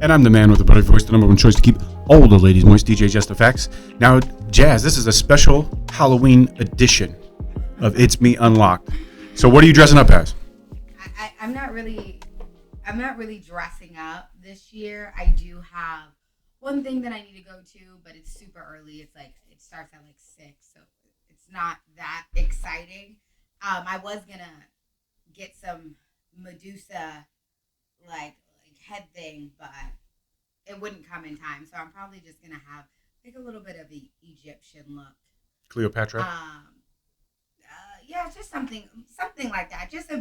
And I'm the man with the better voice, the number one choice to keep all the ladies moist, DJ Just Effects. Now, Jazz, this is a special Halloween edition of It's Me Unlocked. So what are you dressing up as? I'm not really dressing up this year. I do have one thing that I need to go to, but it's super early. It's like, it starts at like 6, so it's not that exciting. I was gonna get some Medusa like head thing, but it wouldn't come in time. So I'm probably just gonna have like a little bit of the Egyptian look. Cleopatra? Yeah, just something like that. Just I'm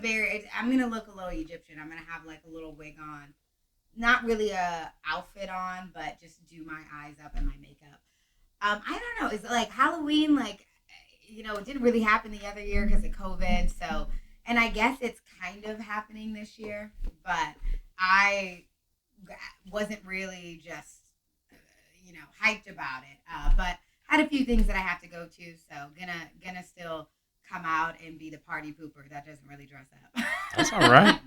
gonna look a little Egyptian. I'm gonna have like a little wig on, not really a outfit on, but just do my eyes up and my makeup. I don't know. Is it like Halloween? Like, it didn't really happen the other year because of COVID. So, and I guess it's kind of happening this year, but I wasn't really just, hyped about it. But had a few things that I have to go to, so gonna still come out and be the party pooper that doesn't really dress up. That's all right.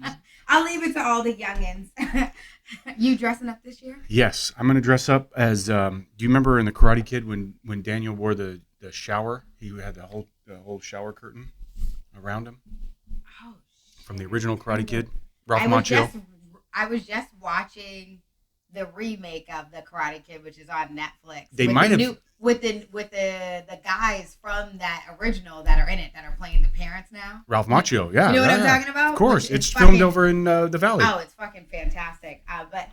I'll leave it to all the youngins. You dressing up this year? Yes, I'm gonna dress up as. Do you remember in the Karate Kid when Daniel wore the shower? He had the whole shower curtain around him. Oh, from the original Karate Kid, Ralph Macchio. I was just watching the remake of the Karate Kid, which is on Netflix. They might have with the guys from that original that are in it that are playing the parents now. Ralph Macchio, yeah. You know what I'm talking about? Of course, it's filmed over in the Valley. Oh, it's fucking fantastic. But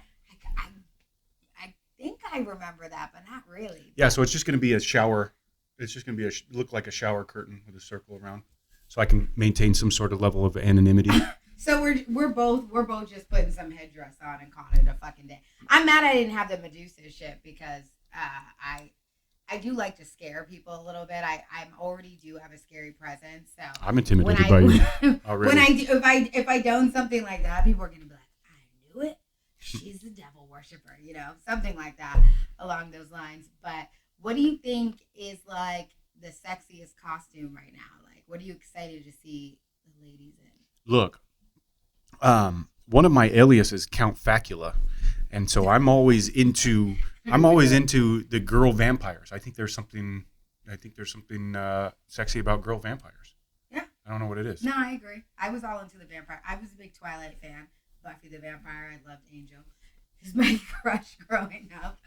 I think I remember that, but not really. Yeah, so it's just going to be a shower. It's just going to be look like a shower curtain with a circle around, so I can maintain some sort of level of anonymity. So we're both just putting some headdress on and calling it a fucking day. I'm mad I didn't have the Medusa shit because I do like to scare people a little bit. I'm already do have a scary presence, so I'm intimidated by you already. If I done something like that, people are gonna be like, I knew it. She's the devil worshiper, something like that along those lines. But what do you think is like the sexiest costume right now? Like, what are you excited to see the ladies in? Look. One of my aliases is Count Facula, and so I'm always into the girl vampires. I think there's something sexy about girl vampires. Yeah. I don't know what it is. No, I agree. I was all into the vampire. I was a big Twilight fan. Buffy the Vampire. I loved Angel. He's my crush growing up.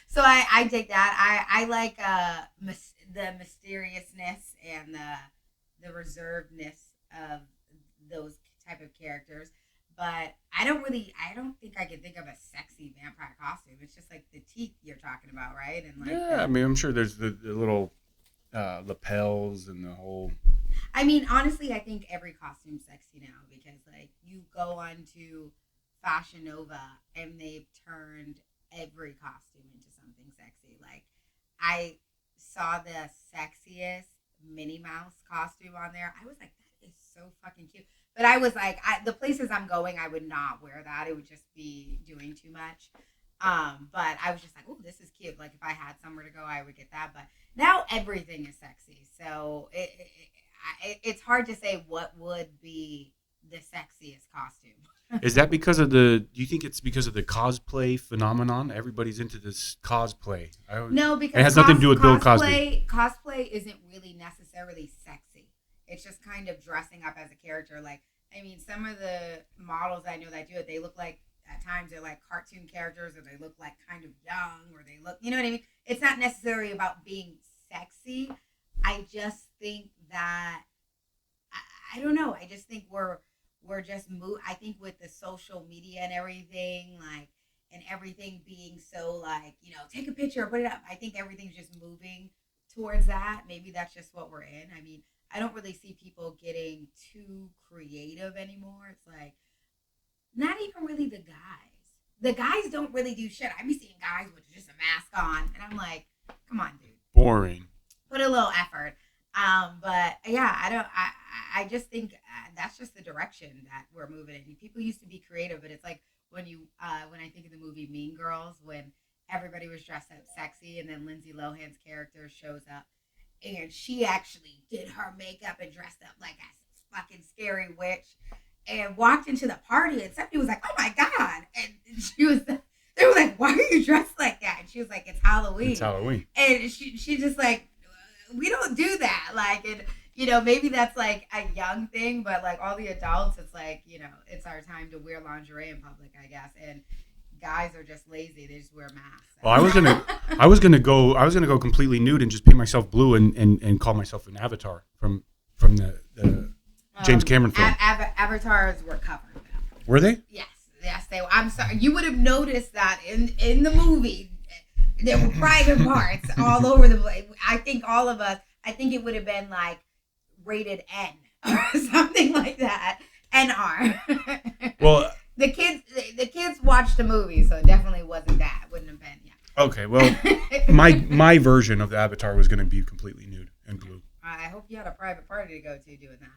So I dig that. I like the mysteriousness and the reservedness of those type of characters, but I don't think I can think of a sexy vampire costume. It's just like the teeth you're talking about, right? And like I mean, I'm sure there's the little lapels and the whole. I mean, honestly, I think every costume's sexy now because like you go on to Fashion Nova and they've turned every costume into something sexy. Like I saw the sexiest Minnie Mouse costume on there. I was like, that is so fucking cute. But I was like, the places I'm going, I would not wear that. It would just be doing too much. But I was just like, oh, this is cute. Like if I had somewhere to go, I would get that. But now everything is sexy. So it's hard to say what would be the sexiest costume. Is that because of do you think it's because of the cosplay phenomenon? Everybody's into this cosplay. No, because it has nothing to do with Bill Cosby. Cosplay isn't really necessarily sexy. It's just kind of dressing up as a character. Like, I mean, some of the models I know that do it, they look like, at times, they're like cartoon characters, or they look like kind of young, or they look, you know what I mean? It's not necessarily about being sexy. I just think that, I don't know. I just think we're just I think with the social media and everything, like, and everything being so like, take a picture, put it up. I think everything's just moving towards that. Maybe that's just what we're in. I mean, I don't really see people getting too creative anymore. It's like, not even really the guys. The guys don't really do shit. I be seeing guys with just a mask on, and I'm like, come on, dude. Boring. Put a little effort. But yeah, I just think that's just the direction that we're moving in. People used to be creative, but it's like when I think of the movie Mean Girls, when everybody was dressed up sexy, and then Lindsay Lohan's character shows up, and she actually did her makeup and dressed up like a fucking scary witch, and walked into the party, and somebody was like, "Oh my god!" And she was Halloween. It's Halloween. And she just like, we don't do that. Like, and you know, maybe that's like a young thing, but like all the adults, it's like, you know, it's our time to wear lingerie in public, I guess. And guys are just lazy; they just wear masks. Well, I was gonna go completely nude and just paint myself blue and call myself an avatar from the James Cameron film. Avatars were covered. Were they? Yes, they were. I'm sorry. You would have noticed that in the movie, there were private parts all over the place. I think it would have been like rated N or something like that. NR. Well, the kids watched the movie, so it definitely wasn't that. Wouldn't have been. Yeah. Okay. Well, my version of the avatar was going to be completely nude and blue. I hope you had a private party to go to doing that.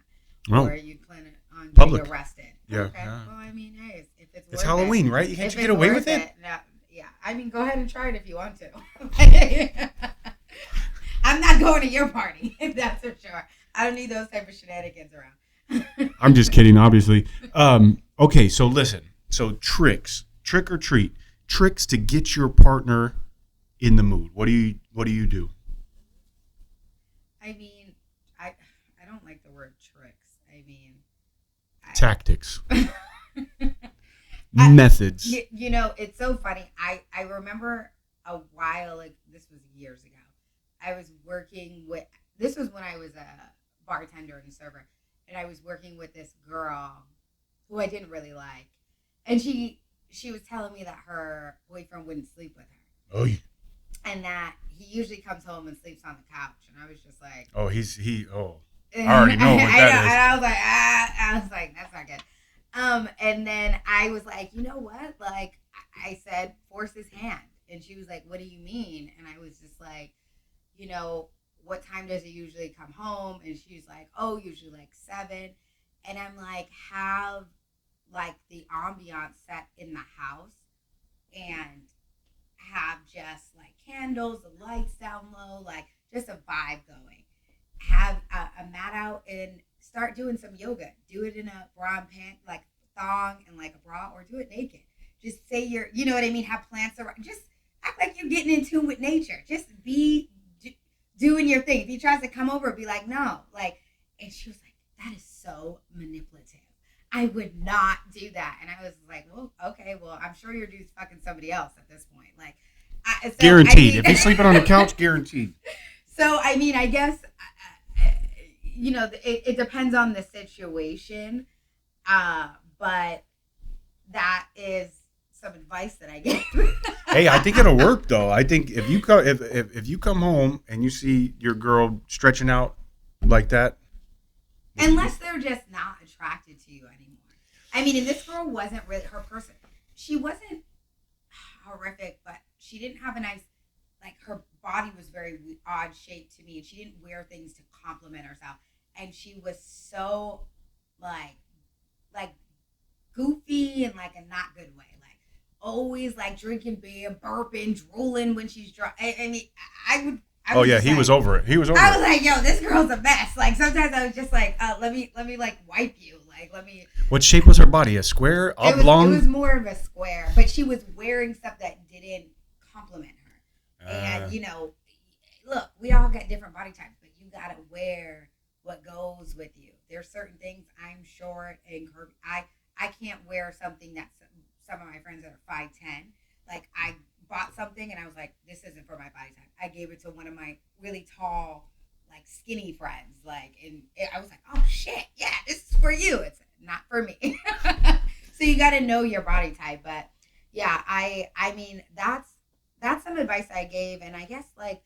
Oh. Or you plan on Public. getting arrested. Yeah. Okay. Yeah. Well, I mean, hey, if it's worth It's Halloween, it, right? You can't if you get it's away worth with it? No, yeah. I mean, go ahead and try it if you want to. I'm not going to your party, if that's for sure. I don't need those type of shenanigans around. I'm just kidding, obviously. Okay, so listen. So tricks, trick or treat, tricks to get your partner in the mood. What do you do? I mean, I don't like the word tricks. I mean, Tactics. Methods. You know, it's so funny. I remember a while, like this was years ago. I was working with, this was when I was a bartender and server, and I was working with this girl who I didn't really like. And she was telling me that her boyfriend wouldn't sleep with her. Oh, yeah. And that he usually comes home and sleeps on the couch. And I was just like, oh, I already know what that is. And I was like, that's not good. And then I was like, you know what? Like, I said, force his hand. And she was like, what do you mean? And I was just like, you know, what time does he usually come home? And she's like, oh, usually like 7. And I'm like, have like the ambiance set in the house and have just like candles, the lights down low, like just a vibe going. Have a mat out and start doing some yoga. Do it in a bra and pant, like thong and like a bra, or do it naked. Just say you know what I mean? Have plants around. Just act like you're getting in tune with nature. Just be doing your thing. If he tries to come over, be like, no. Like, and she was like, that is so manipulative. I would not do that. And I was like, well, okay, well, I'm sure your dude's fucking somebody else at this point. Like, guaranteed. If he's sleeping on the couch, guaranteed. So, I mean, I guess, you know, it depends on the situation. But that is some advice that I gave. Hey, I think it'll work though. I think if you come home and you see your girl stretching out like that, unless they're just not attracted to you anymore. I mean, and this girl wasn't really her person. She wasn't horrific, but she didn't have a nice, like, her body was very odd shaped to me, and she didn't wear things to compliment herself. And she was so like goofy in like a not good way. Like always like drinking beer, burping, drooling when she's drunk. I mean, I oh yeah, he was over it. I was like, yo, this girl's a mess. Like sometimes I was just like, let me like wipe you. Like let me. What shape was her body? A square, oblong? It was more of a square, but she was wearing stuff that didn't compliment her. And you know, look, we all got different body types, but you gotta wear what goes with you. There's certain things. I'm short and curvy. I can't wear something that some of my friends that are 5'10". Like I bought something and I was like, this isn't for my body type. I gave it to one of my really tall, like skinny friends. Like, and I was like, oh shit, yeah, this is for you. It's not for me. So you got to know your body type. But yeah, I mean, that's some advice I gave. And I guess like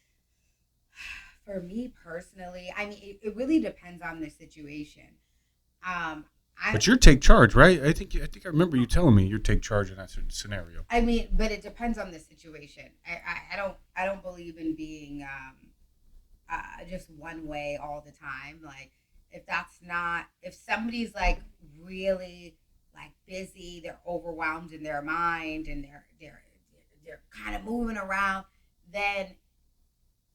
for me personally, I mean, it really depends on the situation. But you're take charge, right? I think I remember you telling me you take charge in that scenario. I mean, but it depends on the situation. I don't believe in being just one way all the time. Like if somebody's like really like busy, they're overwhelmed in their mind and they're kind of moving around, then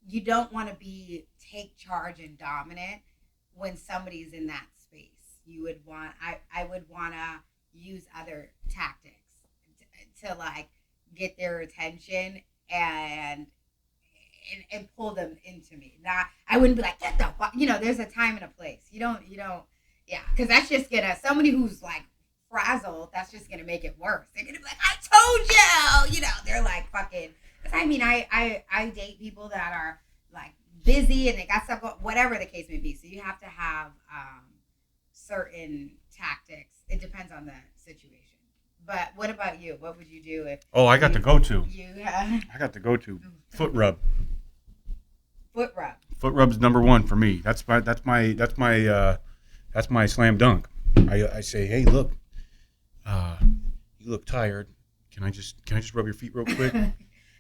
you don't want to be take charge and dominant when somebody's in that space. You would want, I would want to use other tactics to like get their attention and and pull them into me. Not, I wouldn't be like, get the fuck, there's a time and a place. You don't, yeah, because that's just gonna, somebody who's like frazzled, that's just gonna make it worse. They're gonna be like, I told you, they're like fucking, because I mean, I date people that are like busy and they got stuff, whatever the case may be. So you have to have certain tactics. It depends on the situation. But what about you? What would you do if? Oh, I got the go-to. I got the go-to. Foot rub. Foot rub. Foot rub's number one for me. That's my slam dunk. I say, hey, look, you look tired. Can I just rub your feet real quick?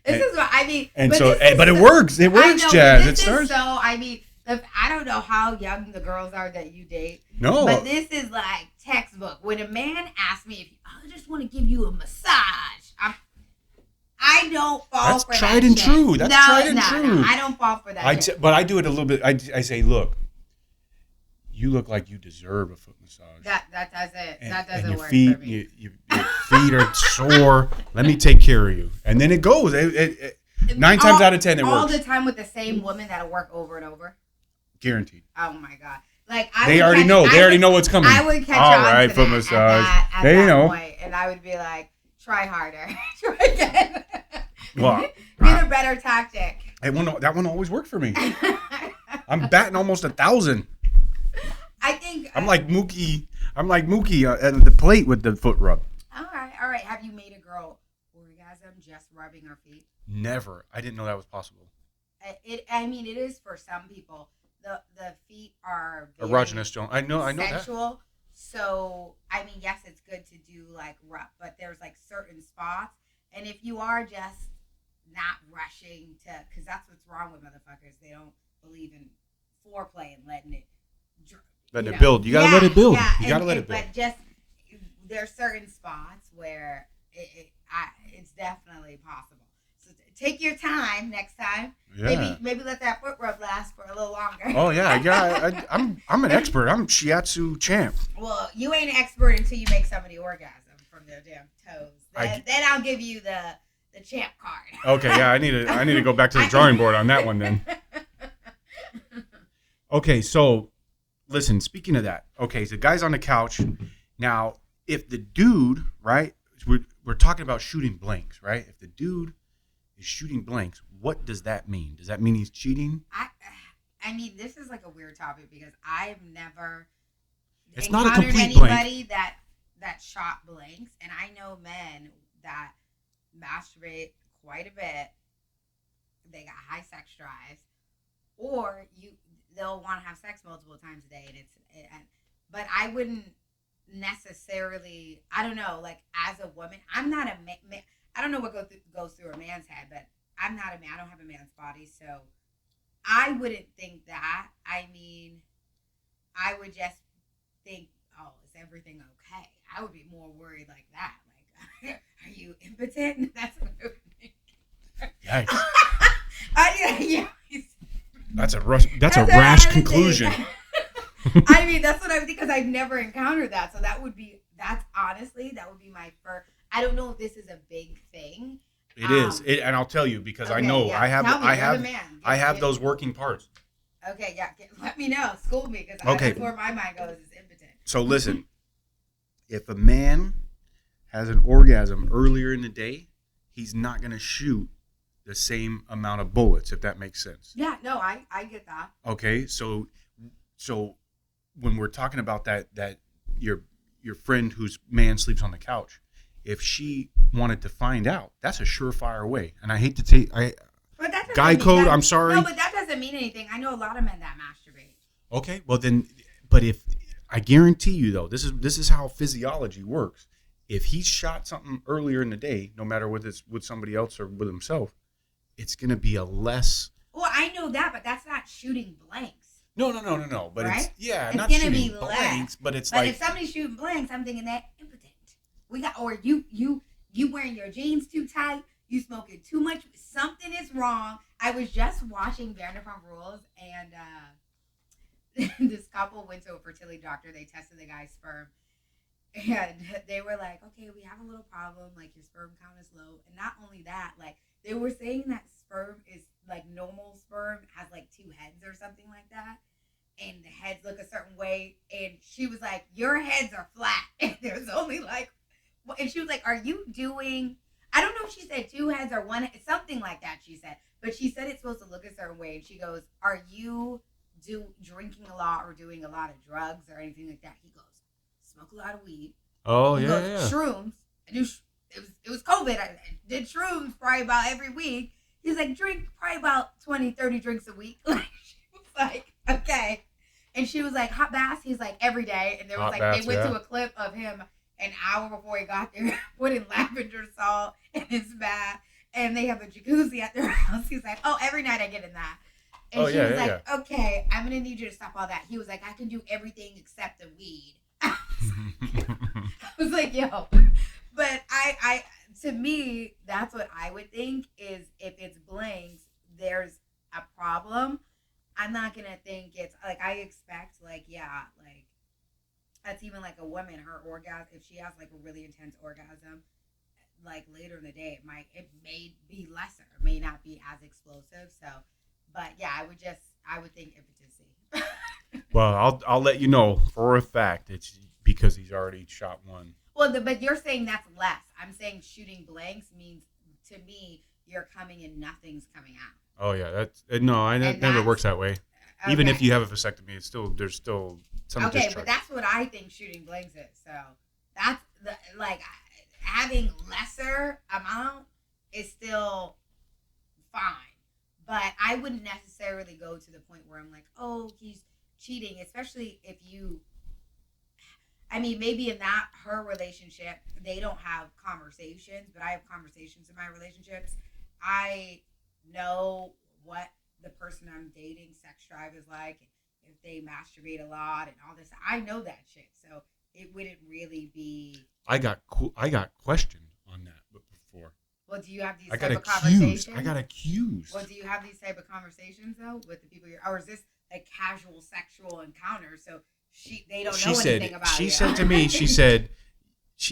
This is what I mean. And but it works. It works, Jazz. It starts. So I mean, I don't know how young the girls are that you date. No. But this is like textbook. When a man asks me, if I just want to give you a massage, I don't fall for that. That's tried and true. That's tried and true. No, I don't fall for that. But I do it a little bit. I say, look, you look like you deserve a foot massage. That doesn't. That doesn't work feet, for me. Your feet are sore. Let me take care of you, and then it goes. 9 times out of 10, it works. All the time with the same woman that'll work over and over. Guaranteed. Oh my god! Like they already know. They already know what's coming. I would catch all on right, to foot that massage. at they that know. Point, and I would be like, try harder, try again. Well, be the better tactic. That one always worked for me. I'm batting almost 1,000. I think I'm like Mookie. At the plate with the foot rub. All right. Have you made a girl orgasm just rubbing her feet? Never. I didn't know that was possible. It is for some people. The feet are erogenous. I know sensual. That. So I mean, yes, it's good to do like rub, but there's like certain spots, and if you are just not rushing to, because that's what's wrong with motherfuckers. They don't believe in foreplay and letting it build. You gotta let it build. You gotta let it build. But just there's certain spots where it's definitely possible. So take your time next time. Yeah. Maybe let that foot rub last for a little longer. Oh yeah. I'm an expert. I'm shiatsu champ. Well, you ain't an expert until you make somebody orgasm from their damn toes. Then I'll give you the champ card. Okay, yeah, I need to go back to the drawing board on that one then. Okay, so listen, speaking of that, okay, so the guy's on the couch. Now, if the dude, right, we're talking about shooting blanks, right? If the dude is shooting blanks, what does that mean? Does that mean he's cheating? I mean, this is like a weird topic because I've never encountered anybody that shot blanks, and I know men that masturbate quite a bit. They got high sex drives, or they'll want to have sex multiple times a day, but I wouldn't necessarily. I don't know. Like as a woman, I'm not a man. I don't know what goes through a man's head, but I'm not a man. I don't have a man's body, so I wouldn't think that. I mean, I would just think, oh, is everything okay? I would be more worried like that. Like, are you impotent? That's what I would think. Yikes. That's a rash conclusion. I mean, that's what I would think because I've never encountered that. So that would be my first. I don't know if this is a big thing. It is, and I'll tell you because I know I have those working parts. Okay, yeah, let me know. School me because that's where my mind goes is impotent. So listen, if a man has an orgasm earlier in the day, he's not going to shoot the same amount of bullets, if that makes sense. Yeah, no, I get that. Okay, so when we're talking about that your friend whose man sleeps on the couch, if she wanted to find out, that's a surefire way. And I hate to take guy code. I'm sorry. No, but that doesn't mean anything. I know a lot of men that masturbate. Okay, well then, but if I guarantee you though, this is how physiology works. If he shot something earlier in the day, no matter whether it's with somebody else or with himself, it's going to be a less. Well, I know that, but that's not shooting blanks. No. But right? It's not gonna shooting be blanks, but it's but like. if somebody's shooting blanks, I'm thinking that impotent. Or you wearing your jeans too tight, you smoking too much, something is wrong. I was just watching Vanderpump Rules, and this couple went to a fertility doctor. They tested the guy's sperm, And they were like, okay, we have a little problem. Like, your sperm count is low. And not only that, like, they were saying that sperm is like normal sperm has like 2 heads or something like that. And the heads look a certain way. And she was like, your heads are flat. And there's only like, and she was like, are you doing, I don't know if she said 2 heads or 1 head, something like that, she said. But she said it's supposed to look a certain way. And she goes, are you drinking a lot or doing a lot of drugs or anything like that? He goes, smoke a lot of weed. Oh, He yeah, goes, yeah. shrooms. I do. It was COVID. I did shrooms probably about every week. He's like, drink probably about 20, 30 drinks a week. Like, she was like, okay. And she was like, hot baths. He's like, every day. And there was Hot like, baths, they went yeah. to a clip of him an hour before he got there, putting lavender salt in his bath. And they have a jacuzzi at their house. He's like, oh, every night I get in that. And she was like, okay, I'm going to need you to stop all that. He was like, I can do everything except the weed. I was like, yo. But I to me, that's what I would think is if it's blanks, there's a problem. I'm not going to think it's like, I expect like, yeah, like that's even like a woman, her orgasm, if she has like a really intense orgasm, like later in the day, it may be lesser, it may not be as explosive. So, but yeah, I would think impotency. Well, I'll let you know for a fact it's because he's already shot one. Well, but you're saying that's less. I'm saying shooting blanks means to me you're coming and nothing's coming out. Oh yeah, it never works that way. Okay. Even if you have a vasectomy, there's still some okay, discharge. but that's what I think shooting blanks is. So that's like having lesser amount is still fine, but I wouldn't necessarily go to the point where I'm like, oh, he's cheating, especially if you. I mean, maybe in her relationship, they don't have conversations, but I have conversations in my relationships. I know what the person I'm dating sex drive is like, if they masturbate a lot and all this. I know that shit, so it wouldn't really be. I got questioned on that before. Well, do you have these I type got of conversations? I got accused. Well, do you have these type of conversations though with the people or is this like casual sexual encounters? So they don't know anything about she you. said to me, she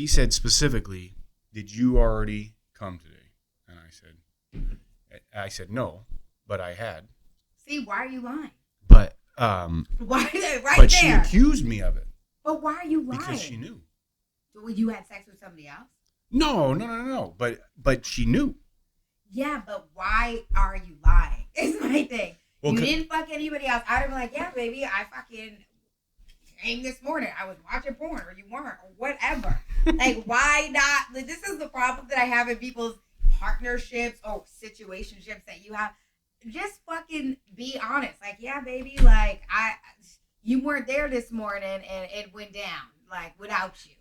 said specifically, did you already come today? And I said no, but I had. See, why are you lying? But why right but there? she accused me of it. But why are you lying? Because she knew. So you had sex with somebody else? No. But she knew. Yeah, but why are you lying? Is my thing. Well, you didn't fuck anybody else. I'd have been like, yeah, baby, I fucking came this morning. I was watching porn, or you weren't, or whatever. Like, why not? Like, this is the problem that I have in people's partnerships or situationships that you have. Just fucking be honest. Like, yeah, baby, like you weren't there this morning, and it went down like without you.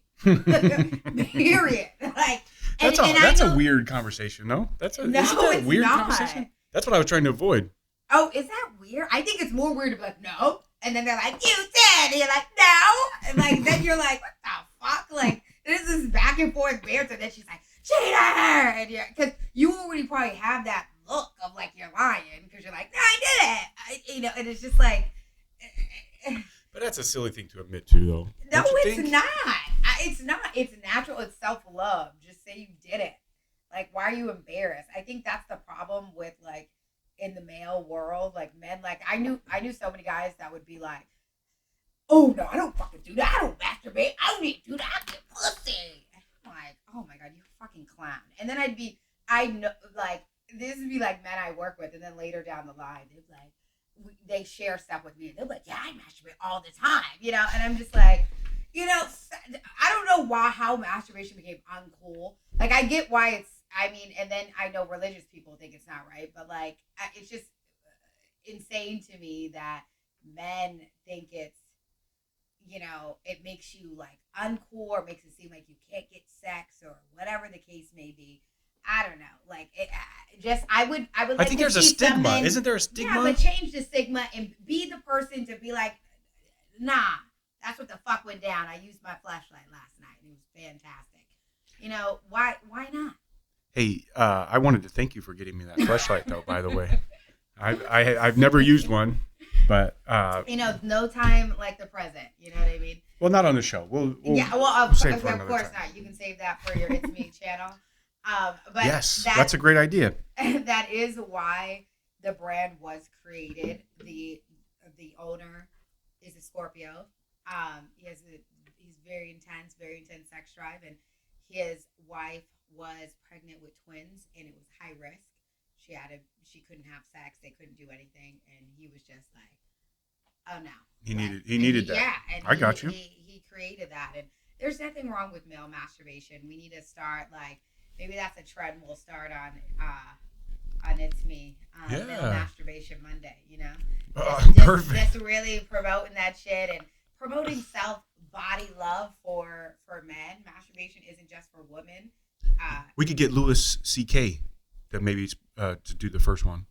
Period. Like, that's a weird conversation, no? Isn't that a weird conversation? That's what I was trying to avoid. Oh, is that weird? I think it's more weird to be like, no. And then they're like, you did. And you're like, no. And like, then you're like, what the fuck? Like, this is back and forth banter. And then she's like, cheater. And because you already probably have that look of like you're lying because you're like, no, I did it. And it's just like. But that's a silly thing to admit to, though. No, it's not. It's not. It's natural. It's self-love. Just say you did it. Like, why are you embarrassed? I think that's the problem with like in the male world, like men. Like I knew so many guys that would be like, "Oh no, I don't fucking do that. I don't masturbate. I don't need to do that. I get pussy." And I'm like, "Oh my god, you fucking clown." And then I know, like this would be like men I work with, and then later down the line, they'd be like. They share stuff with me and they're like, yeah, I masturbate all the time, and I'm just like, I don't know how masturbation became uncool. Like I get why and then I know religious people think it's not right, but like it's just insane to me that men think it's it makes you like uncool or makes it seem like you can't get sex or whatever the case may be. I don't know. Like, I would. Like I think there's a stigma. Isn't there a stigma? Yeah, but change the stigma and be the person to be like, nah, that's what the fuck went down. I used my flashlight last night. It was fantastic. Why not? Hey, I wanted to thank you for getting me that flashlight, though. By the way, I've never used one. But no time like the present. You know what I mean? well, not on the show. We'll Of for another course time. not. You can save that for your ItsMii channel. But Yes, that's a great idea. That is why the brand was created. The owner is a Scorpio. He's very intense sex drive, and his wife was pregnant with twins, and it was high risk. She couldn't have sex. They couldn't do anything, and he was just like, oh no. He needed that. Yeah, and I got you. He created that, and there's nothing wrong with male masturbation. We need to start maybe that's a trend we'll start on ItsMii. Male Masturbation Monday. Perfect. Just really promoting that shit and promoting self-body love for men. Masturbation isn't just for women. We could get Louis C.K. to maybe to do the first one.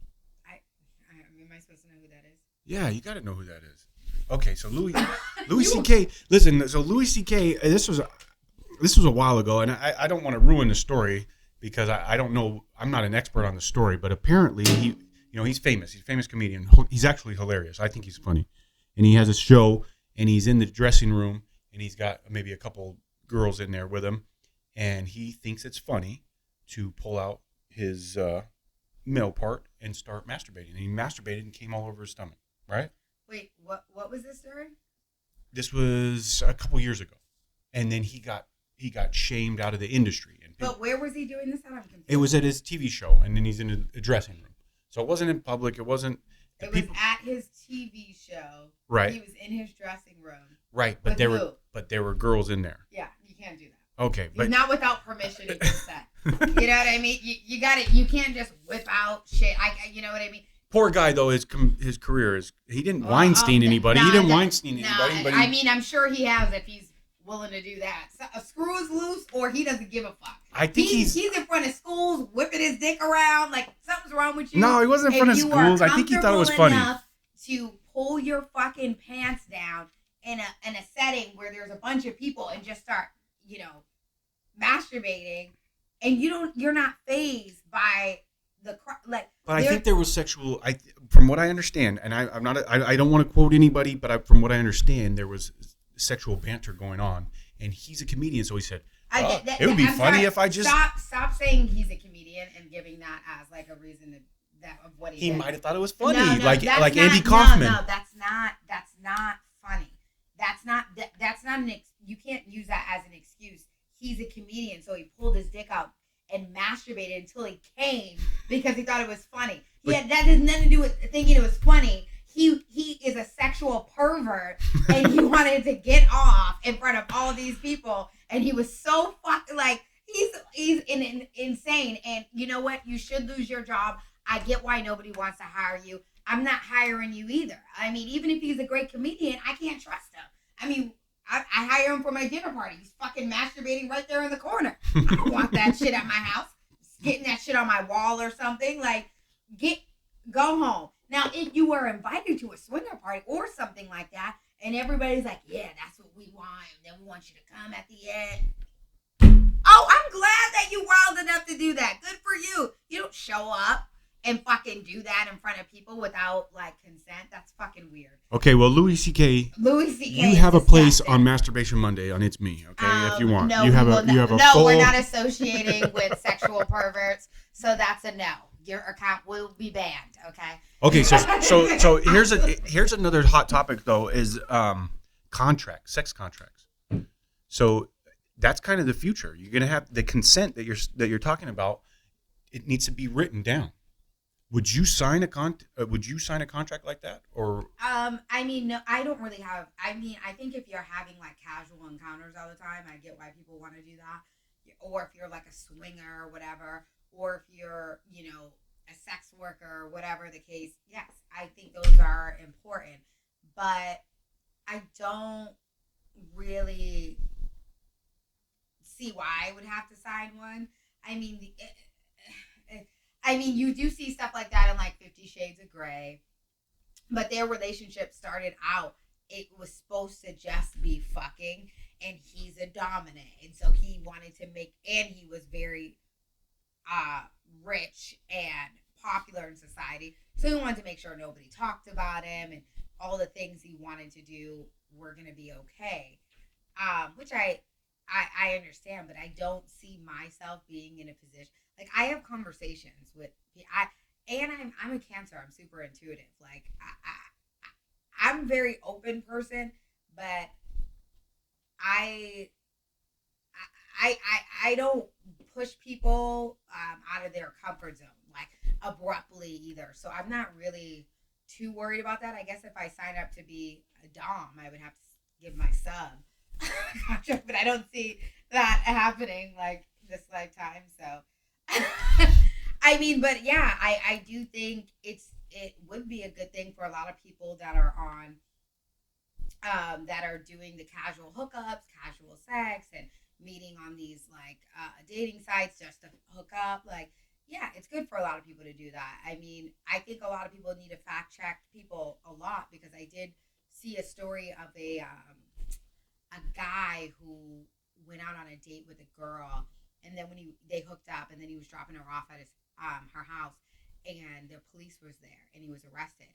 Am I supposed to know who that is? Yeah, you got to know who that is. Okay, so Louis C.K. Listen, so Louis C.K. This was a while ago, and I don't want to ruin the story because I don't know. I'm not an expert on the story, but apparently he's famous. He's a famous comedian. He's actually hilarious. I think he's funny, and he has a show, and he's in the dressing room, and he's got maybe a couple girls in there with him, and he thinks it's funny to pull out his male part and start masturbating. And he masturbated and came all over his stomach. Right? Wait, what was this during? This was a couple years ago, and then he got shamed out of the industry. And but where was he doing this at? I'm confused. It was at his TV show, and then he's in a dressing room. So it wasn't in public. It wasn't. It was at his TV show. Right. He was in his dressing room. Right, but there were girls in there. Yeah, you can't do that. Okay, but not without permission and consent. You know what I mean? You got it. You can't just whip out shit. You know what I mean? Poor guy though. His career is he didn't Weinstein anybody. He didn't Weinstein anybody. But I'm sure he has if he's willing to do that. So a screw is loose, or he doesn't give a fuck. I think he's in front of schools whipping his dick around like something's wrong with you. No, he wasn't in front of schools. I think he thought it was funny. To pull your fucking pants down in a setting where there's a bunch of people and just start masturbating, and you're not fazed by the like. But I think there was sexual. From what I understand, and I'm not. I don't want to quote anybody, but from what I understand, there was sexual banter going on, and he's a comedian, so he said, "It would be funny if I just stop saying he's a comedian and giving that as like a reason of what he did. Might have thought it was funny, no, like Andy Kaufman. No, that's not funny. That's not you can't use that as an excuse. He's a comedian, so he pulled his dick out and masturbated until he came because he thought it was funny. That has nothing to do with thinking it was funny. He is a sexual pervert, and he wanted to get off in front of all of these people, and he was so fucking he's insane. And you know what? You should lose your job. I get why nobody wants to hire you. I'm not hiring you either. I mean, even if he's a great comedian, I can't trust him. I mean, I hire him for my dinner party. He's fucking masturbating right there in the corner. I don't want that shit at my house. Getting that shit on my wall or something. Go home. Now, if you were invited to a swinger party or something like that, and everybody's like, yeah, that's what we want, and then we want you to come at the end. Oh, I'm glad that you wild enough to do that. Good for you. You don't show up and fucking do that in front of people without consent. That's fucking weird. Okay, well, Louis C.K. You have a place on Masturbation Monday on ItsMii. Okay, if you want, no, you have No, we're not associating with sexual perverts, so that's a no. Your account will be banned. Okay. Okay, so here's another hot topic though is sex contracts. So that's kind of the future. You're gonna have the consent that you're talking about. It needs to be written down. Would you sign a contract like that, or? I mean, no, I don't really have. I mean, I think if you're having casual encounters all the time, I get why people want to do that. Or if you're a swinger or whatever, or if you're, a sex worker or whatever the case, yes, I think those are important. But I don't really see why I would have to sign one. I mean, you do see stuff like that in 50 Shades of Grey, but their relationship started out, it was supposed to just be fucking, and he's a dominant, and so he wanted to and he was very rich and popular in society, so he wanted to make sure nobody talked about him, and all the things he wanted to do were going to be okay. Which I understand, but I don't see myself being in a position. Like, I have conversations with, I'm a Cancer. I'm super intuitive. Like, I'm a very open person, but I don't push people out of their comfort zone, like, abruptly either. So I'm not really too worried about that. I guess if I sign up to be a dom, I would have to give my sub. But I don't see that happening like this lifetime. So I mean, but yeah, I do think it would be a good thing for a lot of people that are on that are doing the casual hookups, casual sex, and meeting on these like dating sites just to hook up. Like, yeah, it's good for a lot of people to do that. I mean, I think a lot of people need to fact check people a lot, because I did see a story of a guy who went out on a date with a girl, and then when they hooked up, and then he was dropping her off at his her house, and the police was there, and he was arrested.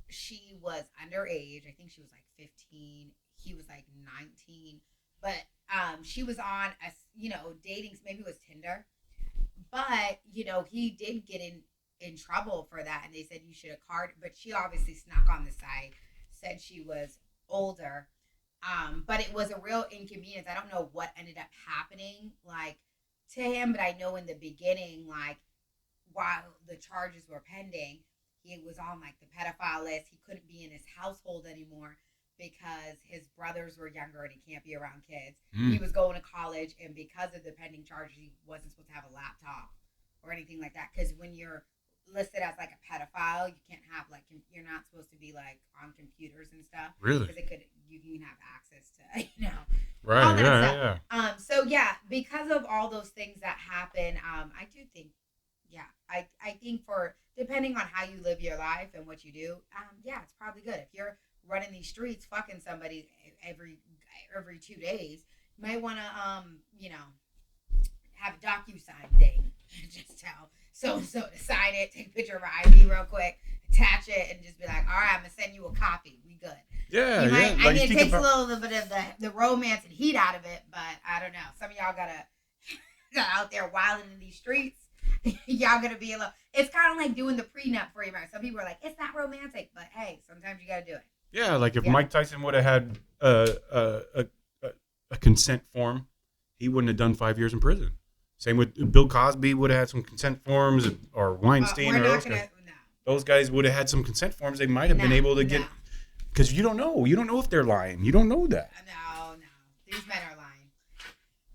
She was underage. I think she was like 15. He was like 19. But she was on dating, maybe it was Tinder. But, he did get in trouble for that, and they said you should have carded. But she obviously snuck on the site, said she was older. But it was a real inconvenience. I don't know what ended up happening, like, to him, but I know in the beginning, like, while the charges were pending, he was on, like, the pedophile list. He couldn't be in his household anymore because his brothers were younger and he can't be around kids. He was going to college, and because of the pending charges, he wasn't supposed to have a laptop or anything like that. Because when you're listed as, like, a pedophile, you can't have, like, you're not supposed to be, like, on computers and stuff. Really? Because you can have access to, Right, all that yeah, stuff. yeah. So, yeah, because of all those things that happen, I do think, I think for, depending on how you live your life and what you do, it's probably good. If you're running these streets, fucking somebody every 2 days, you might want to, have a DocuSign thing. Just tell so-and-so to sign it, take a picture of her ID real quick, attach it, and just be like, all right, I'm going to send you a copy. We good. Yeah, I like, mean, it takes a little bit of the romance and heat out of it, but I don't know. Some of y'all got out there wilding in these streets. Y'all gonna be a little. It's kind of like doing the prenup for your marriage. Some people are like, it's not romantic, but hey, sometimes you gotta do it. Yeah, like if Mike Tyson would have had a consent form, he wouldn't have done 5 years in prison. Same with Bill Cosby, would have had some consent forms, or Weinstein, or those guys. No. Those guys would have had some consent forms. They might have been able to get, because you don't know if they're lying. You don't know that. No, these men are lying.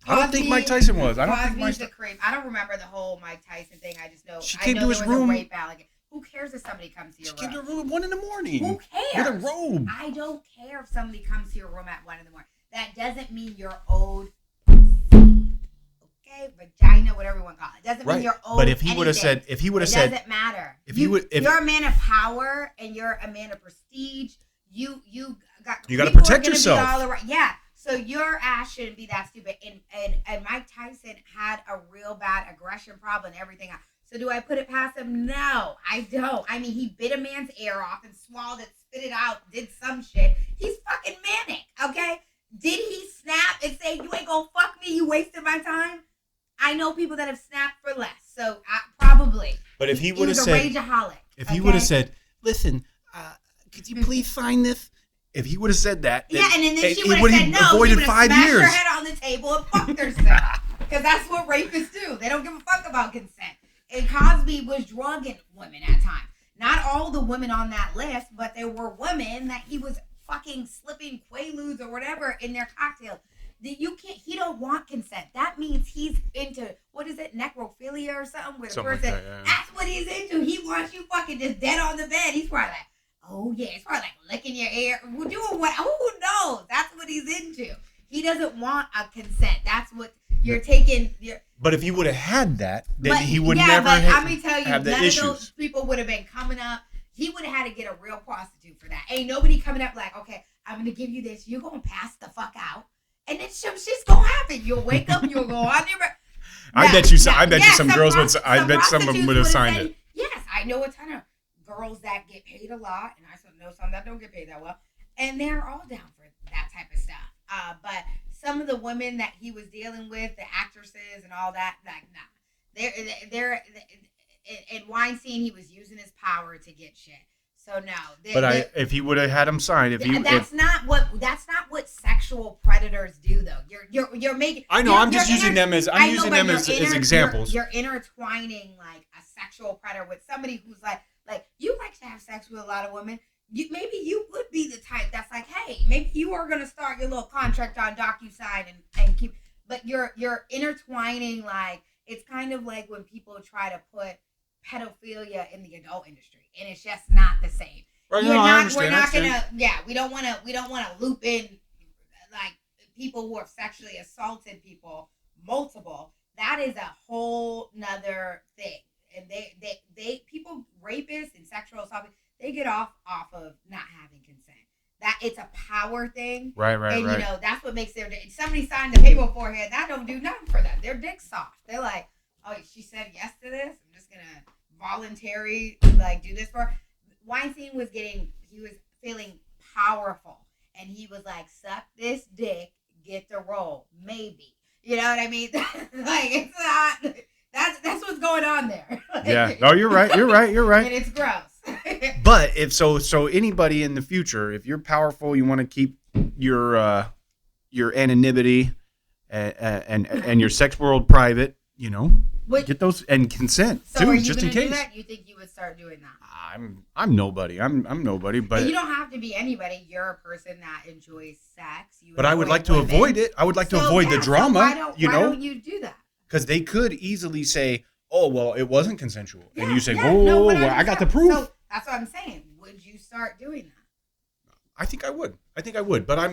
I don't think Mike Tyson was. I don't think Cosby's a creep. I don't remember the whole Mike Tyson thing. I just know. She came to his there was room. A rape allegation. Who cares if somebody comes to your room? She came to her room at 1 a.m. Who cares? With a robe. I don't care if somebody comes to your room at 1 a.m. That doesn't mean you're owed. Okay, vagina, whatever you want to call it. Doesn't mean you're owed. But if he would have said, it doesn't matter. If you're a man of power and you're a man of prestige, you got to protect yourself. Yeah. So your ass shouldn't be that stupid. And Mike Tyson had a real bad aggression problem and everything else. So do I put it past him? No, I don't. I mean, he bit a man's ear off and swallowed it, spit it out, did some shit. He's fucking manic, okay? Did he snap and say, you ain't gonna fuck me, you wasted my time? I know people that have snapped for less, so probably. But if he would have said, rageaholic, if he would have said, listen, could you please sign this? If he would have said that, and then she would have said no. She would have smashed her head on the table and fucked herself. Because that's what rapists do. They don't give a fuck about consent. And Cosby was drugging women at times. Not all the women on that list, but there were women that he was fucking slipping Quaaludes or whatever in their cocktails. He don't want consent. That means he's into, what is it, necrophilia or something? Where the person, that's what he's into. He wants you fucking just dead on the bed. He's probably like, oh yeah, it's probably like licking your ear. We're doing what? Who knows? That's what he's into. He doesn't want a consent. That's what you're taking. But if he would have had that, then he would never let me tell you, have the none issues. of those people would have been coming up. He would have had to get a real prostitute for that. Ain't nobody coming up like, okay, I'm going to give you this. You're going to pass the fuck out. And then some shit's going to happen. You'll wake up, you'll go on your... I bet you some girls would, I bet some of them would have signed it. Yes, I know a ton of girls that get paid a lot, and I know some that don't get paid that well, and they're all down for that type of stuff. But some of the women that he was dealing with, the actresses and all that, like, nah, they're in Weinstein, he was using his power to get shit. So no, if he would have had him sign, that's not what sexual predators do, though. You're making. I know. I'm just using them as examples. You're intertwining like a sexual predator with somebody who's like you like to have sex with a lot of women. Maybe you would be the type that's like, hey, maybe you are gonna start your little contract on DocuSign and keep. But you're intertwining, like, it's kind of like when people try to put pedophilia in the adult industry, and it's just not the same. Right, We don't want to loop in like people who have sexually assaulted people, multiple. That is a whole nother thing. And they people, rapists and sexual assault, they get off of not having consent. That it's a power thing. Right. And you know, that's what makes somebody signed the paper beforehand, that don't do nothing for them. Their dick's soft. They're like, oh, she said yes to this, I'm just gonna voluntary like do this for her. Weinstein was feeling powerful, and he was like, suck this dick, get the role, maybe. You know what I mean? Like, it's not. That's what's going on there. Yeah. No, you're right. And it's gross. But if so anybody in the future, if you're powerful, you want to keep your anonymity and your sex world private, you know, get those and consent too, just in case. Do that? You think you would start doing that? I'm nobody. I'm nobody, but you don't have to be anybody. You're a person that enjoys sex. But I would like to avoid it. I would like to avoid the drama. Why don't you do that? Because they could easily say, "Oh, well, it wasn't consensual," and you say, "Whoa, I got the proof." So that's what I'm saying. Would you start doing that? I think I would. But I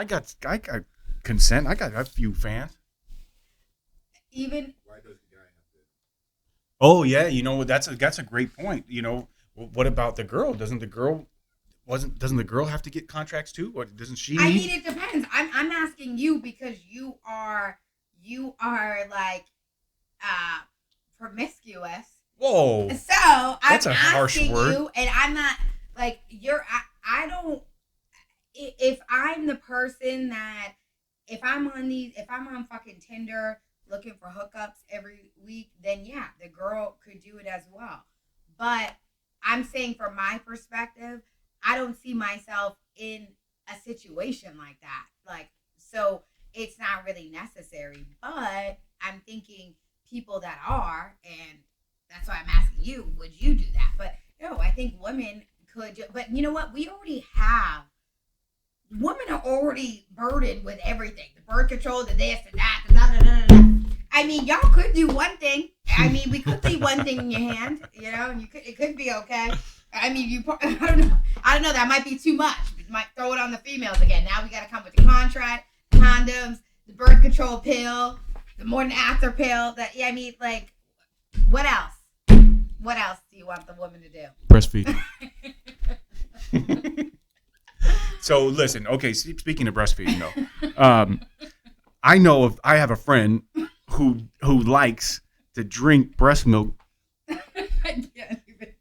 got consent. I got a few fans. Even. Why does the guy have to? Oh yeah, you know, that's a great point. You know, what about the girl? Doesn't the girl have to get contracts too? What doesn't she? I mean, it depends. I'm asking you because you are like promiscuous. Whoa. So I'm a harsh asking word. you, and I'm not like I don't. If I'm the person that if I'm on fucking Tinder looking for hookups every week, then yeah, the girl could do it as well. But I'm saying from my perspective, I don't see myself in a situation like that. Like, so it's not really necessary. But I'm thinking people that are, and that's why I'm asking you, would you do that? But no, I think women could. But you know what? Women are already burdened with everything. The birth control, the this, the that, the da, da, da, da. I mean, y'all could do one thing. I mean, we could leave one thing in your hand, you know, and it could be okay. I mean, I don't know. That might be too much. We might throw it on the females again. Now we got to come with the contract, condoms, the birth control pill, the morning after pill. I mean, like, what else? What else do you want the woman to do? Breastfeed. So listen, okay. Speaking of breastfeeding, though, I have a friend who likes to drink breast milk. I can't even.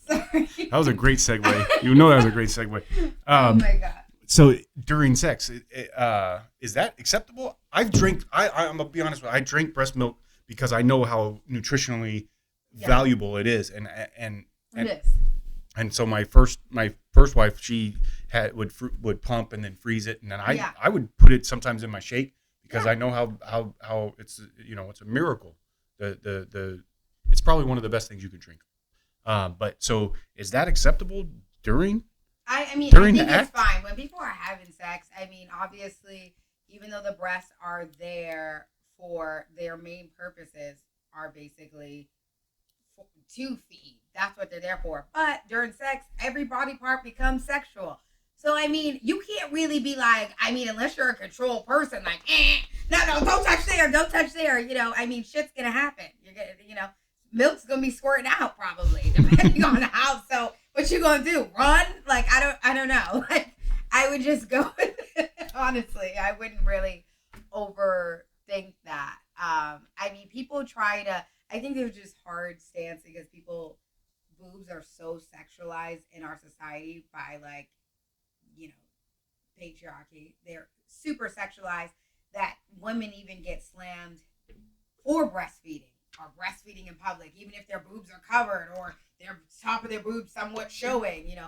Sorry. That was a great segue. You know that was a great segue. Oh my god. So during sex, is that acceptable? I'm gonna be honest with you. I drink breast milk because I know how nutritionally valuable it is, and it is. And so my first wife, she would pump and then freeze it, and then I would put it sometimes in my shake because I know how it's, you know, it's a miracle. It's probably one of the best things you can drink. But so is that acceptable during? I mean, during I think the it's fine when people are having sex. I mean, obviously, even though the breasts are there for their main purposes, are basically to feed. That's what they're there for. But during sex, every body part becomes sexual. So, I mean, you can't really be like, I mean, unless you're a control person, like, no, don't touch there. You know, I mean, shit's going to happen. You're going to, you know, milk's going to be squirting out probably, depending on the house. So, what you going to do? Run? Like, I don't know. Like, I would just go with it. Honestly, I wouldn't really overthink that. I mean, people try to, I think there's just hard stance because boobs are so sexualized in our society by like, you know, patriarchy. They're super sexualized that women even get slammed for breastfeeding or breastfeeding in public, even if their boobs are covered or their top of their boobs somewhat showing. You know,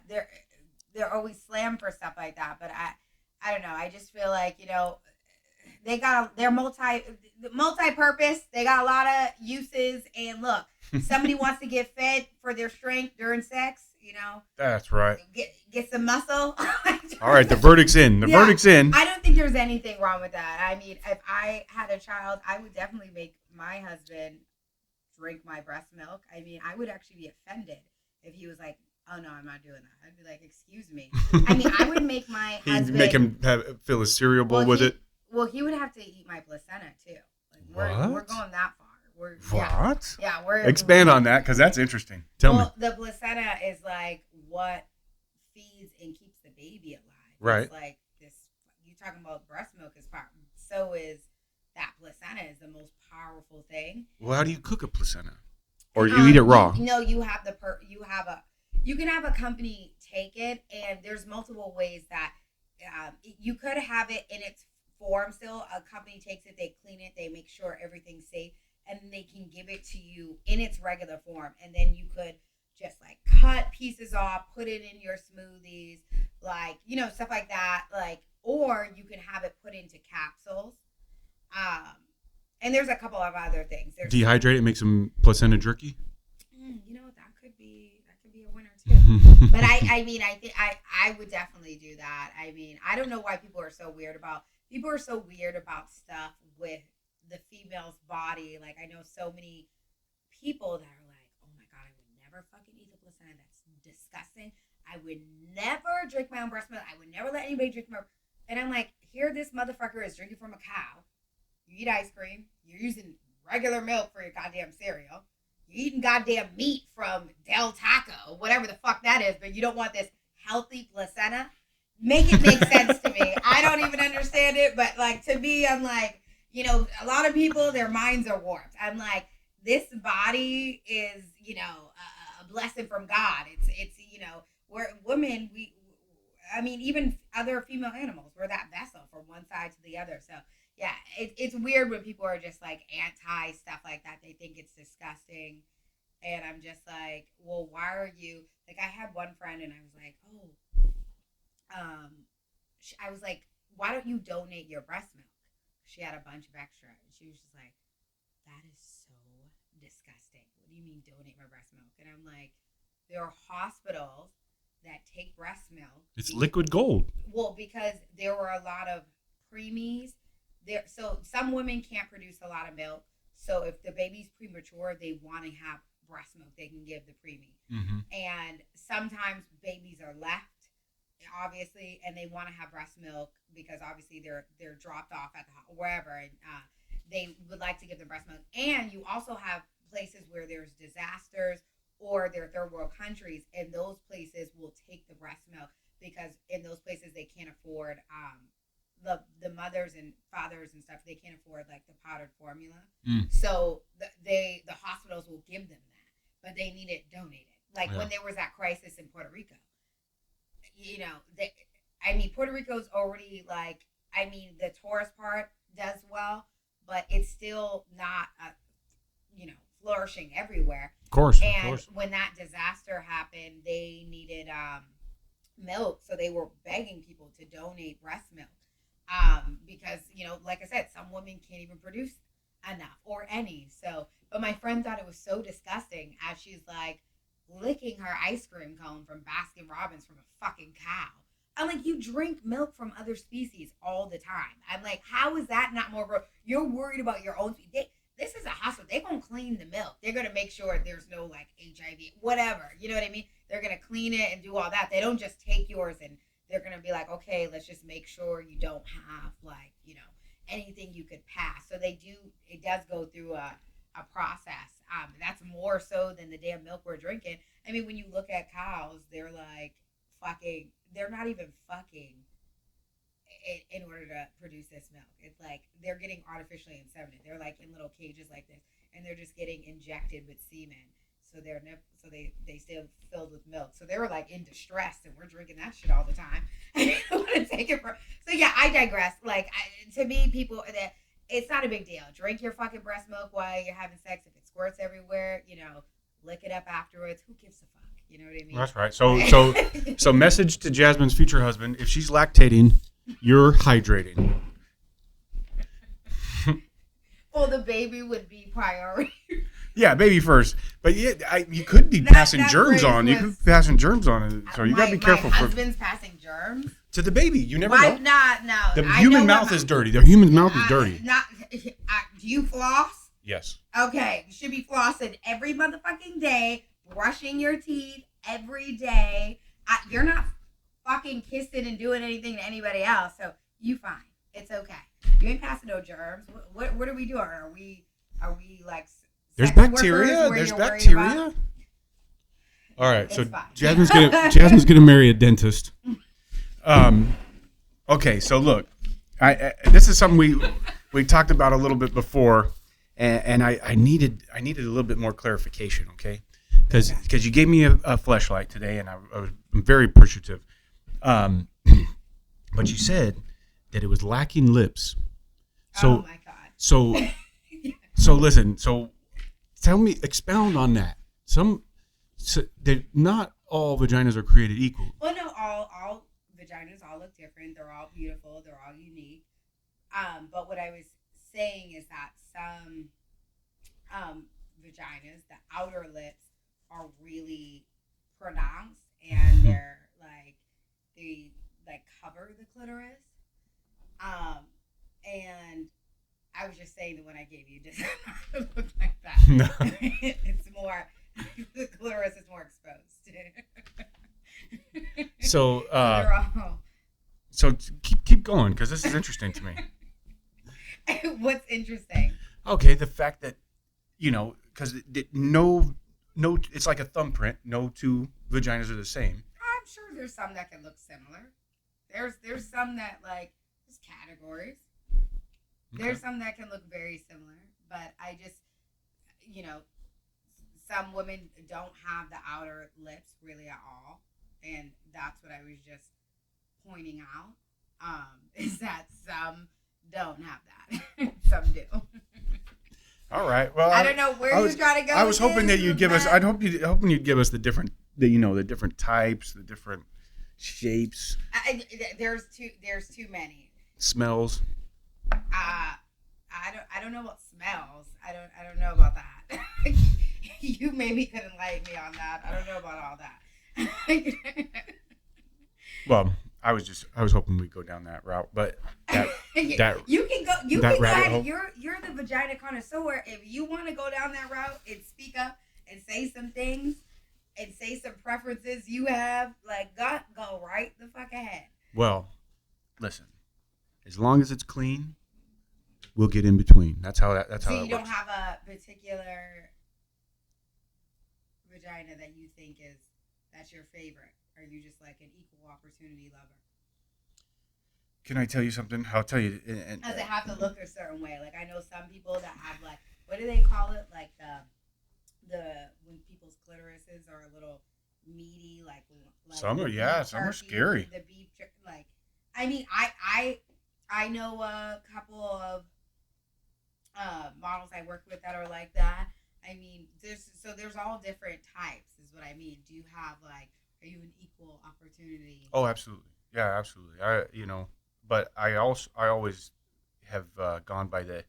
they're always slammed for stuff like that. But I don't know. I just feel like, you know, they're multi-purpose. They got a lot of uses. And look, somebody wants to get fed for their strength during sex. You know, that's right. Get some muscle. All right, the verdict's in. The verdict's in. I don't think there's anything wrong with that. I mean, if I had a child, I would definitely make my husband drink my breast milk. I mean, I would actually be offended if he was like, "Oh no, I'm not doing that." I'd be like, "Excuse me." I mean, I would make my husband. You'd make him fill his cereal bowl with it. Well, he would have to eat my placenta too. Like, we're going that far. What? Yeah, expand on that because that's interesting. Tell me. The placenta is like what feeds and keeps the baby alive. Right. It's like this. You talking about breast milk is powerful. So is that placenta is the most powerful thing. Well, how do you cook a placenta? Or you eat it raw? No, you have you can have a company take it, and there's multiple ways that you could have it in its form still. A company takes it, they clean it, they make sure everything's safe, and then they can give it to you in its regular form. And then you could just like cut pieces off, put it in your smoothies, like, you know, stuff like that. Like, or you can have it put into capsules. And there's a couple of other things. Dehydrate it, make some placenta jerky. You know, that could be a winner too. But I mean, I think I would definitely do that. I mean, I don't know why people are so weird about stuff with the female's body. Like, I know so many people that are like, "Oh my god, I would never fucking eat the placenta. That's disgusting. I would never drink my own breast milk. I would never let anybody drink my." And I'm like, here, this motherfucker is drinking from a cow. You eat ice cream. You're using regular milk for your goddamn cereal. You're eating goddamn meat from Del Taco, whatever the fuck that is, but you don't want this healthy placenta. Make it make sense to me. I don't even understand it, but like, to me, I'm like, you know, a lot of people, their minds are warped. I'm like, this body is, you know, a blessing from God. It's you know, we're women, I mean, even other female animals, we're that vessel from one side to the other. So yeah, it's weird when people are just like anti stuff like that. They think it's disgusting. And I'm just like, well, why are you, like, I had one friend and I was like, I was like, why don't you donate your breast milk? She had a bunch of extra. And she was just like, that is so disgusting. What do you mean donate my breast milk? And I'm like, there are hospitals that take breast milk. It's liquid gold. Well, because there were a lot of preemies. So some women can't produce a lot of milk. So if the baby's premature, they want to have breast milk. They can give the preemie. Mm-hmm. And sometimes babies are left, obviously, and they want to have breast milk because obviously they're dropped off at the wherever, and they would like to give them breast milk. And you also have places where there's disasters or they're third world countries, and those places will take the breast milk because in those places they can't afford the mothers and fathers and stuff, they can't afford like the powdered formula. So the hospitals will give them that, but they need it donated. Like when there was that crisis in Puerto Rico, you know, Puerto Rico's already like, the tourist part does well, but it's still not, flourishing everywhere. Of course. And when that disaster happened, they needed milk, so they were begging people to donate breast milk. Because, like I said, some women can't even produce enough or any. So, but my friend thought it was so disgusting as she's like licking her ice cream cone from Baskin Robbins from a fucking cow. I'm like, you drink milk from other species all the time. I'm like, how is that not more? You're worried about your own. This is a hospital. They're going to clean the milk. They're going to make sure there's no like HIV, whatever. You know what I mean? They're going to clean it and do all that. They don't just take yours and they're going to be like, okay, let's just make sure you don't have like, anything you could pass. So it does go through a process. That's more so than the damn milk we're drinking. I mean, when you look at cows, they're like fucking, they're not even fucking in order to produce this milk. It's like they're getting artificially inseminated. They're like in little cages like this. and they're just getting injected with semen. So so they still filled with milk. So they were like in distress, and we're drinking that shit all the time. I don't want to take it from. So yeah, I digress. Like to me, people that it's not a big deal. Drink your fucking breast milk while you're having sex. If it squirts everywhere, lick it up afterwards. Who gives a fuck? You know what I mean? That's right. So message to Jasmine's future husband: if she's lactating, you're hydrating. Well, the baby would be priority. Yeah, baby first. But yeah, you could be passing germs on. You could be passing germs on it. So you gotta be careful. My husband's passing germs to the baby. You never know. No. The human mouth is dirty. The human mouth is dirty. Do you floss? Yes. Okay, you should be flossing every motherfucking day, brushing your teeth every day. You're not fucking kissing and doing anything to anybody else, so you fine. It's okay. You ain't passing no germs. What are we doing? Are we like? There's bacteria. There's bacteria. All right, it's so fine. Jasmine's gonna marry a dentist. Okay, so look, this is something we talked about a little bit before, and I needed a little bit more clarification. Okay, because you gave me a fleshlight today, and I'm very appreciative. But you said that it was lacking lips. So, oh my god. So listen. So tell me, expound on that. Not all vaginas are created equal. Well, no, all vaginas all look different. They're all beautiful. They're all unique. But what I was saying is that some vaginas, the outer lips are really pronounced, and they cover the clitoris. And I was just saying that when I gave you this, it looked like that. No. It's more, the clitoris is more exposed. So, They're all, so keep going, because this is interesting to me. what's interesting? Okay, the fact that, because no, it's like a thumbprint. No two vaginas are the same. I'm sure there's some that can look similar. There's some that there's categories. Okay. There's some that can look very similar, but I just, some women don't have the outer lips really at all, and that's what I was just pointing out. Is that some don't have that, some do. All right. Well, I don't know where you're trying to go. I was hoping that you'd give us. Hoping you'd give us the different types, the different shapes. There's too many Smells. I don't know about smells. I don't know about that. You maybe could enlighten me on that. I don't know about all that. Well, I was hoping we'd go down that route, but that you can go. You that can go rabbit ahead. hole. You're the vagina connoisseur. If you want to go down that route and speak up and say some things and say some preferences you have, go right the fuck ahead. Well, listen. As long as it's clean, we'll get in between. That's how that works. So you don't have a particular vagina that you think that's your favorite? Or are you just like an equal opportunity lover? Can I tell you something? I'll tell you. Does it have to look a certain way? Like I know some people that have what do they call it? Like the when people's clitorises are a little meaty, like some are some are scary. The beef, I know a couple of models I work with that are like that. I mean, there's all different types, is what I mean. Do you have are you an equal opportunity? Oh, absolutely. Yeah, absolutely. But I always have gone by the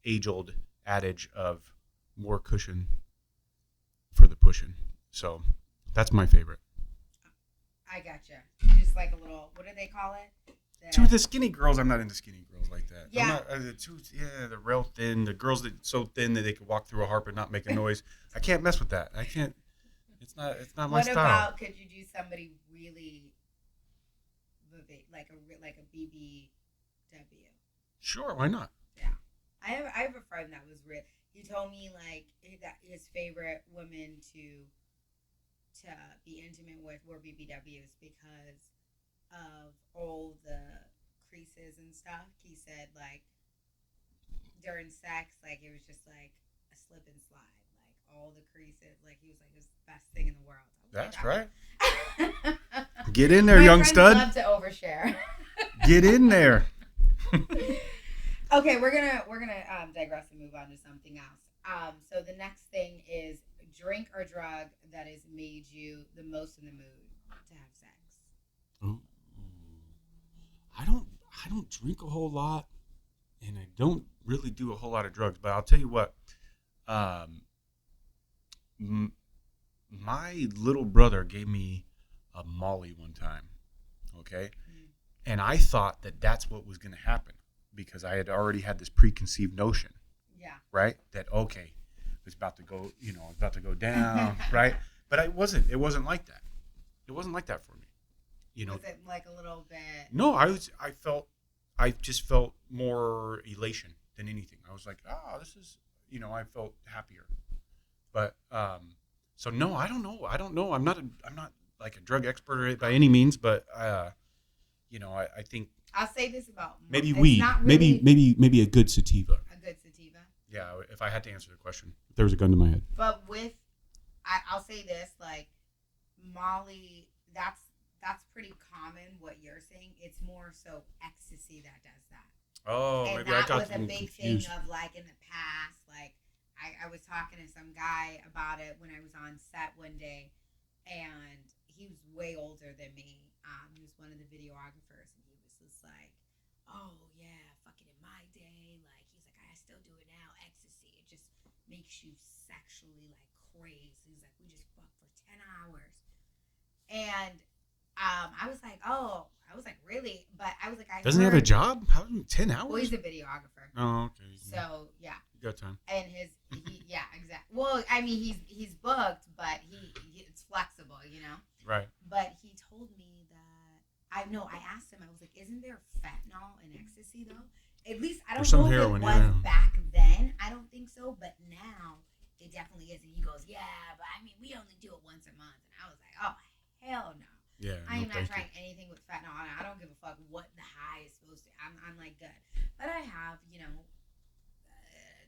age-old adage of more cushion for the pushing. So that's my favorite. I gotcha. You just like a little, what do they call it? To the skinny girls, I'm not into skinny girls like that. Yeah. They're real thin. The girls that so thin that they can walk through a harp and not make a noise. I can't mess with that. I can't. It's not my style. What about, could you do somebody really like a BBW? Sure, why not? Yeah. I have a friend that was real. He told me that his favorite women to be intimate with were BBWs because of all the creases and stuff. He said during sex, it was just a slip and slide, like all the creases. Like he was like, "It's the best thing in the world." That's right. Get in there, My young friends stud. love to overshare. Get in there. Okay, we're gonna digress and move on to something else. So the next thing is drink or drug that has made you the most in the mood to have sex. Ooh. I don't drink a whole lot, and I don't really do a whole lot of drugs. But I'll tell you what, my little brother gave me a Molly one time, okay, and I thought that that's what was going to happen because I had already had this preconceived notion, right, that okay, it's about to go, it's about to go down, right, but it wasn't like that. It wasn't like that for me. Was it like a little bit? No, I just felt more elation than anything. I was like, this is, I felt happier. But, so no, I don't know. I'm not like a drug expert by any means, but, I think. I'll say this about maybe weed, really maybe a good sativa. A good sativa. Yeah. If I had to answer the question, if there was a gun to my head. But I'll say this, like Molly, that's pretty common what you're saying. It's more so ecstasy that does that. Oh, and maybe that I got was a big confused. thing of like in the past. Like I was talking to some guy about it when I was on set one day, and he was way older than me. He was one of the videographers, and he was just like, "Oh yeah, fucking in my day, like he's like I still do it now. Ecstasy, it just makes you sexually like crazed." He's like, "We just fuck for 10 hours," and I was like, really? But I was like, Doesn't he have a job? How 10 hours? Well, he's a videographer. Oh, okay. So yeah. You got time. And yeah, exactly. Well, I mean, he's booked, but he it's flexible, Right. But he told me that I asked him. I was like, isn't there fentanyl in ecstasy though? At least I don't know if heroin, it was back then. I don't think so, but now it definitely is. And he goes, yeah, but I mean, we only do it once a month. And I was like, oh hell no. Yeah, I am not trying anything with fentanyl. I don't give a fuck what the high is supposed to. I'm like good, but I have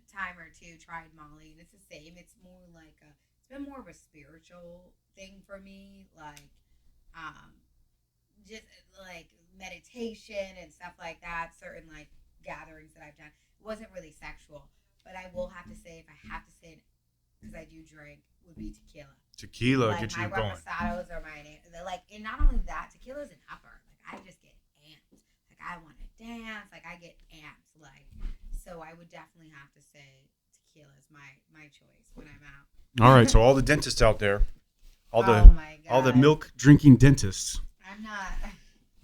time or two tried Molly, and it's the same. It's more like it's been more of a spiritual thing for me, like just like meditation and stuff like that. Certain like gatherings that I've done. It wasn't really sexual, but I will have to say, if I have to say it, because I do drink, would be tequila. Tequila like get you my going. reposados are like, and not only that, tequila's an upper. Like I just get amped. Like I want to dance. Like I get amped. Like so, I would definitely have to say tequila is my choice when I'm out. All right, so all the dentists out there, all the milk drinking dentists. I'm not.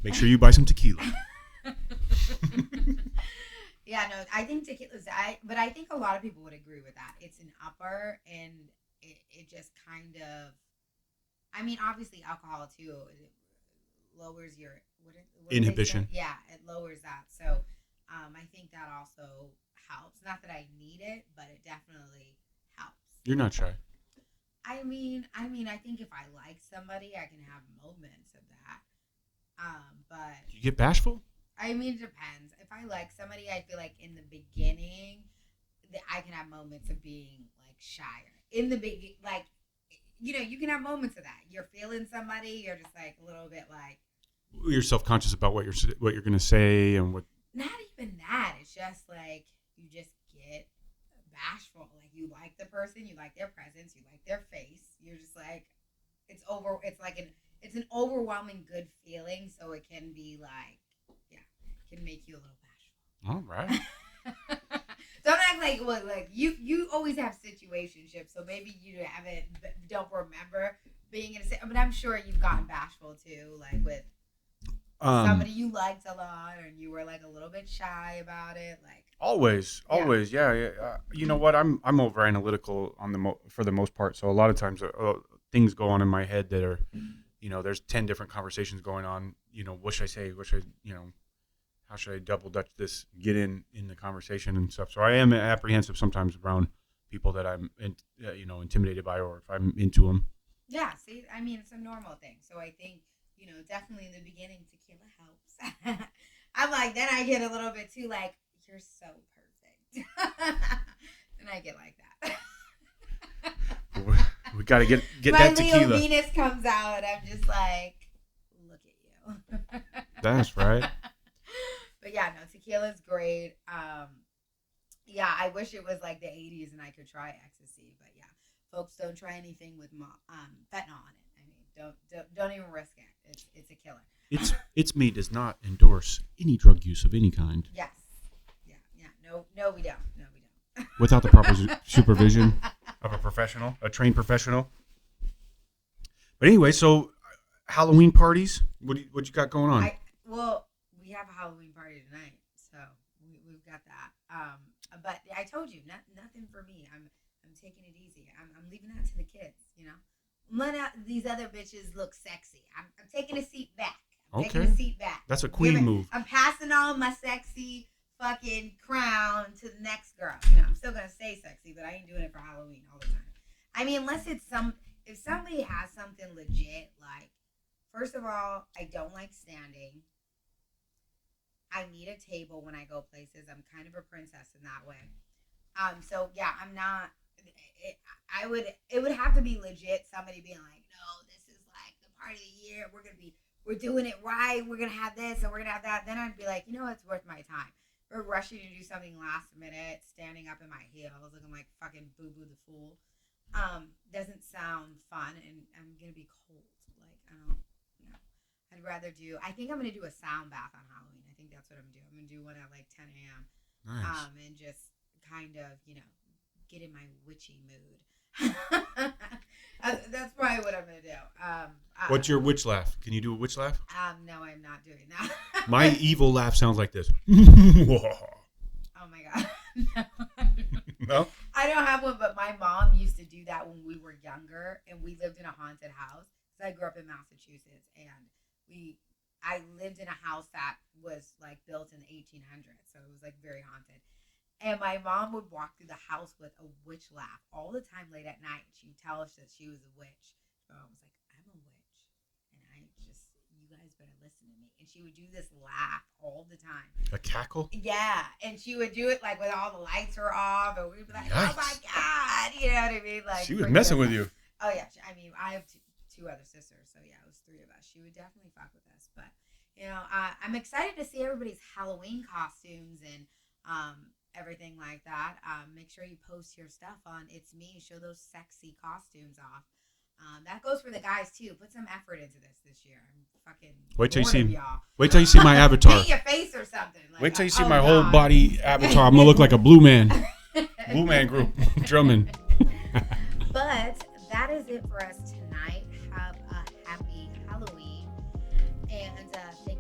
Make sure you buy some tequila. Yeah, no, I think tequila's. But I think a lot of people would agree with that. It's an upper, and it just kind of. I mean, obviously, alcohol too. It lowers your what inhibition. Yeah, it lowers that. So, I think that also helps. Not that I need it, but it definitely helps. You're not shy. I mean, I think if I like somebody, I can have moments of that. But you get bashful? I mean, it depends. If I like somebody, I feel like in the beginning, I can have moments of being like shyer. In the beginning, like, you can have moments of that. You're feeling somebody, you're just like a little bit like. You're self-conscious about what you're gonna say and what. Not even that. It's just like you just get bashful. Like you like the person, you like their presence, you like their face. You're just like, it's an overwhelming good feeling. So it can be like, it can make you a little bashful. All right. Don't act like you always have situationships, so maybe you don't remember being in a. But I'm sure you've gotten bashful too, like with somebody you liked a lot, and you were like a little bit shy about it, like. Always, yeah. You know what? I'm over analytical for the most part. So a lot of times things go on in my head that are, there's 10 different conversations going on. What should I say? How should I double dutch this? Get in the conversation and stuff. So I am apprehensive sometimes around people that I'm, intimidated by, or if I'm into them. Yeah. See, I mean, it's a normal thing. So I think definitely in the beginning, tequila helps. I'm like, then I get a little bit too like. You're so perfect. And I I get like that. We got to get My that Leo tequila. Venus comes out, and I'm just like, look at you. That's right. But yeah, no, tequila's great. Yeah, I wish it was like the 80s and I could try ecstasy, but yeah, folks, don't try anything with fentanyl in it. I mean, don't even risk it. It's a killer. ItsMii does not endorse any drug use of any kind Yes. Yeah. No, we don't. without the proper supervision of a trained professional. But anyway, so Halloween parties, what you got going on? Well, we have a Halloween party tonight, so we've got that. But I told you, nothing for me. I'm taking it easy. I'm leaving that to the kids. You know, let these other bitches look sexy. I'm taking a seat back. Taking a seat back. That's a queen move. I'm passing on my sexy fucking crown to the next girl. You know, I'm still gonna stay sexy, but I ain't doing it for Halloween all the time. I mean, unless it's if somebody has something legit, like, first of all, I don't like standing. I need a table when I go places. I'm kind of a princess in that way. So yeah, I'm not. It would have to be legit. Somebody being like, no, this is like the party of the year. We're doing it right. We're gonna have this and we're gonna have that. Then I'd be like, you know, it's worth my time. We're rushing to do something last minute, standing up in my heels, looking like fucking Boo Boo the Fool. Doesn't sound fun, and I'm gonna be cold. Like, I don't. I'd rather I think I'm gonna do a sound bath on Halloween. I think that's what I'm gonna do. I'm gonna do one at like 10 a.m. Nice. And just kind of, get in my witchy mood. That's probably what I'm gonna do. What's your witch laugh? Can you do a witch laugh? No, I'm not doing that. My evil laugh sounds like this. Oh my god. No? I don't have one, but my mom used to do that when we were younger, and we lived in a haunted house. So I grew up in Massachusetts, and I lived in a house that was like built in the 1800s, so it was like very haunted. And my mom would walk through the house with a witch laugh all the time late at night. She'd tell us that she was a witch. So I was like, I'm a witch, and you guys better listen to me. And she would do this laugh all the time. A cackle? Yeah, and she would do it like when all the lights were off, and we'd be like, Yikes. oh my god, you know what I mean? Like, She was messing with you. Oh yeah, I mean, I have two other sisters, so yeah, it was three of us. She would definitely fuck with us, but I'm excited to see everybody's Halloween costumes and everything like that. Make sure you post your stuff on ItsMii. Show those sexy costumes off. That goes for the guys too. Put some effort into this year. I'm fucking Wait till you bored of see. y'all. Wait till you see my avatar. Paint your face or something. Like, Wait till you see oh my whole God. body avatar. I'm gonna look like a blue man. Blue man group drumming. But that is it for us tonight. Have a happy Halloween, and thank